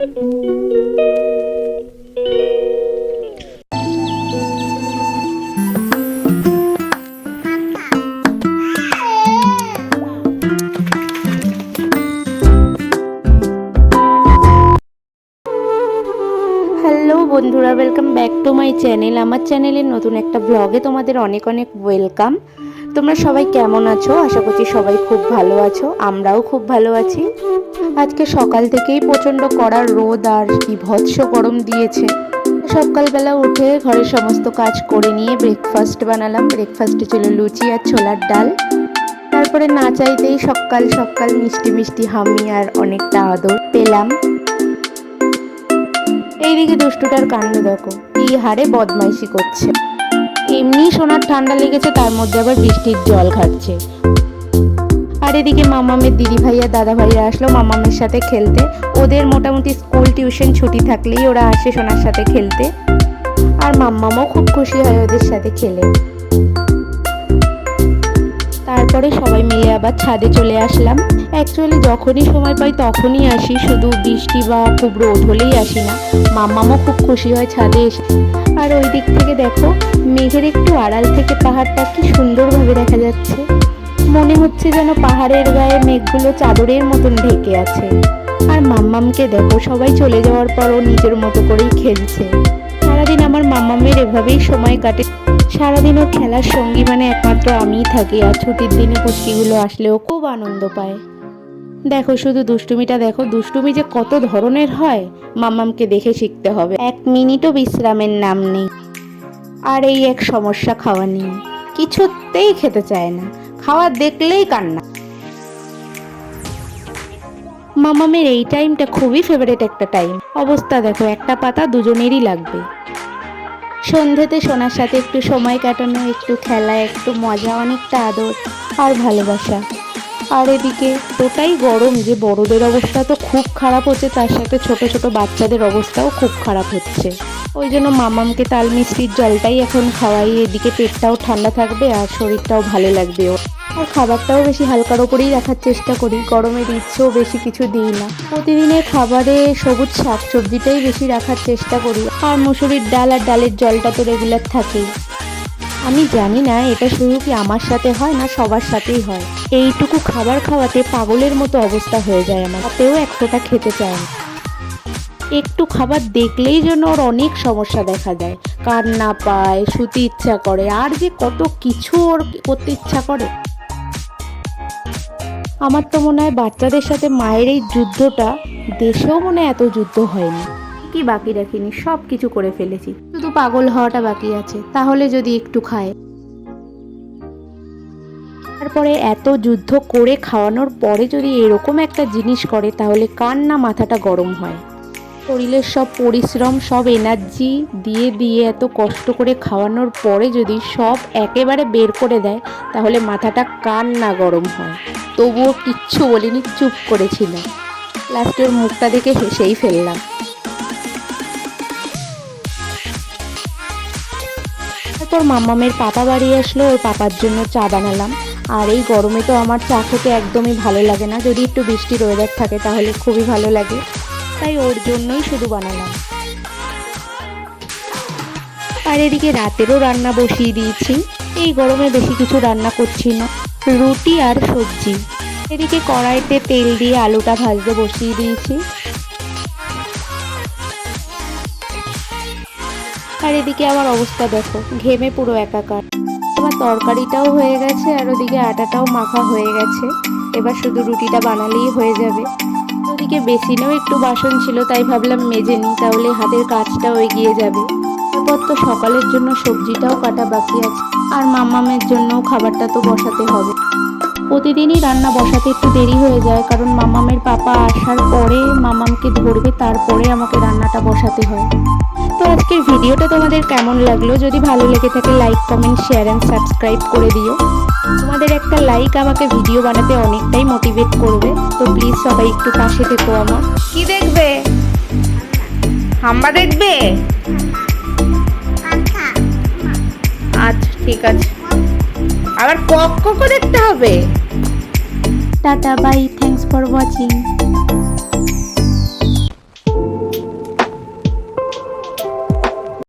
Hello বন্ধুরা, welcome back to my channel. আমার চ্যানেলের নতুন একটা ব্লগে তোমাদের অনেক অনেক ওয়েলকাম। তোমরা সবাই কেমন আছো? আশা করছি সবাই খুব ভালো আছো, আমরাও খুব ভালো আছি। আজকে সকাল থেকেই প্রচণ্ড কড়া রোদ আর বিভৎস গরম দিয়েছে। সকালবেলা উঠে ঘরের সমস্ত কাজ করে নিয়ে ব্রেকফাস্ট বানালাম। ব্রেকফাস্টে ছিল লুচি আর ছোলার ডাল। তারপরে না চাইতেই সকাল সকাল মিষ্টি মিষ্টি হামি আর অনেকটা আদর পেলাম। এইদিকে দুষ্টুটার কাণ্ড দেখো, কি হারে বদমাইশি করছে। এমনি সোনার ঠান্ডা লেগেছে, তার মধ্যে আবার বৃষ্টির জল খাচ্ছে। আর এদিকে মামামের দিদি ভাই আর দাদা ভাইরা আসলো মামামের সাথে খেলতে। ওদের মোটামুটি স্কুল টিউশন ছুটি থাকলেই ওরা আসে সোনার সাথে খেলতে। আর মাম্মামও খুব খুশি হয় ওদের সাথে খেলে। তারপরে সবাই মিলে আবার ছাদে চলে আসলাম। অ্যাকচুয়ালি যখনই সময় পাই তখনই আসি, শুধু বৃষ্টি বা খুব রোদ হলেই আসি না। মাম্মামও খুব খুশি হয় ছাদে এসে। আর ওই দিক থেকে দেখো, মেঘের একটু আড়াল থেকে পাহাড়টা কি সুন্দরভাবে দেখা যাচ্ছে। মনে হচ্ছে যেন পাহাড়ের গায়ে মেঘগুলো চাদরের মতন ঢেকে আছে। আর মাম্মামকে দেখো, সবাই চলে যাওয়ার পরও নিজের মতো করেই খেলছে। সারাদিন আমার মাম্মামের এভাবেই সময় কাটে। সারাদিন ওর খেলার সঙ্গী মানে একমাত্র আমিই থাকি। আর ছুটির দিনে পুচকিগুলো আসলেও খুব আনন্দ পায়। দেখো শুধু দুষ্টুমিটা দেখো, দুষ্টুমি যে কত ধরনের হয় মাম্মামকে দেখে শিখতে হবে। এক মিনিটও বিশ্রামের নাম নেই। আর এই এক সমস্যা খাওয়া নিয়ে, কিছুতেই খেতে চায় না, খাওয়া দেখলেই কান্না। মাম্মামের এই টাইমটা খুবই ফেভারিট একটা টাইম। অবস্থা দেখো, একটা পাতা দুজনেরই লাগবে। সন্ধ্যেতে সোনার সাথে একটু সময় কাটানো, একটু খেলা, একটু মজা, অনেকটা আদর আর ভালোবাসা। আর এদিকে এতটাই গরম যে বড়দের অবস্থা তো খুব খারাপ হচ্ছে, তার সাথে ছোট ছোট বাচ্চাদের অবস্থাও খুব খারাপ হচ্ছে। ওই জন্য মামামকে তাল মিষ্টির জলটাই এখন খাওয়াই। এদিকে পেটটাও ঠান্ডা থাকবে আর শরীরটাও ভালো লাগবে। আর খাবারটাও বেশি হালকার ওপরেই রাখার চেষ্টা করি, গরমের ইচ্ছেও বেশি কিছু দিই না। প্রতিদিনের খাবারে সবুজ শাক সবজিটাই বেশি রাখার চেষ্টা করি। আর মুসুরির ডাল আর ডালের জলটা তো রেগুলার থাকেই। আমি জানি না এটা শুধু কি আমার সাথে হয় না সবার সাথেই হয়। এইটুকু খাবার খাওয়াতে পাগলের মতো অবস্থা হয়ে যায় আমার, তাতেও এক ফোঁটা খেতে চায় না। একটু খাবার দেখলেই যেন ওর অনেক সমস্যা দেখা যায়, কান্না পায়, শুতে ইচ্ছা করে, আর যে কত কিছু ওর করতে ইচ্ছা করে। আমার তো মনে হয় বাচ্চাদের সাথে মায়ের এই যুদ্ধটা দেশেও মনে হয় এত যুদ্ধ হয়নি। কি বাকি রাখিনি, সব কিছু করে ফেলেছি, শুধু পাগল হওয়াটা বাকি আছে। তাহলে যদি একটু খায়। তারপরে এত যুদ্ধ করে খাওয়ানোর পরে যদি এরকম একটা জিনিস করে, তাহলে কার না মাথাটা গরম হয়। শরীরের সব পরিশ্রম, সব এনার্জি দিয়ে দিয়ে এত কষ্ট করে খাওয়ানোর পরে যদি সব একেবারে বের করে দেয়, তাহলে মাথাটা কার না গরম হয়। তবুও কিচ্ছু বলিনি, চুপ করেছিল। লাস্টে ওর মুখটা দেখে হেসেই ফেললাম। তারপর মাম্মামের পাপা বাড়ি আসলো, ওর পাপার জন্য চা বানালাম। আর এই গরমে তো আমার চা খেতে একদমই ভালো লাগে না, যদি একটু বৃষ্টির ওয়েদার থাকে তাহলে খুবই ভালো লাগে, তাই ওর জন্যই শুধু বানালাম। আর এদিকে রাতেরও রান্না বসিয়ে দিয়েছি। এই গরমে বেশি কিছু রান্না করছি না, রুটি আর সবজি। এদিকে কড়াইতে তেল দিয়ে আলুটা ভাজতে বসিয়ে দিয়েছি। আর এদিকে আমার অবস্থা দেখো, ঘেমে পুরো একাকার। আমার তরকারিটাও হয়ে গেছে আর ওদিকে আটাটাও মাখা হয়ে গেছে। এবার শুধু রুটিটা বানালেই হয়ে যাবে। ওদিকে বেসিনেও একটু বাসন ছিল, তাই ভাবলাম মেজে নিই, তাহলে হাতের কাজটাও এগিয়ে যাবে। তারপর তো সকালের জন্য সবজিটাও কাটা বাকি আছে, আর মাম্মামের জন্যও খাবারটা তো বসাতে হবে। প্রতিদিনই রান্না বসাতে একটু দেরি হয়ে যায়, কারণ মাম্মামের পাপা আসার পরে মাম্মামকে ধরবে, তারপরে আমাকে রান্নাটা বসাতে হয়। তো আজকের ভিডিওটা তোমাদের কেমন লাগলো? যদি ভালো লেগে থাকে like, comment, share and subscribe করে দিও। তোমাদের একটা লাইক আমাকে ভিডিও বানাতে অনেকটাই মোটিভেট করবে, তো প্লিজ সবাই একটু পাশে থেকো আমার। কি দেখবে? হাম্বা দেখবে? আচ্ছা ঠিক আছে, আবার কক দেখতে হবে। Tata, bye, thanks for watching.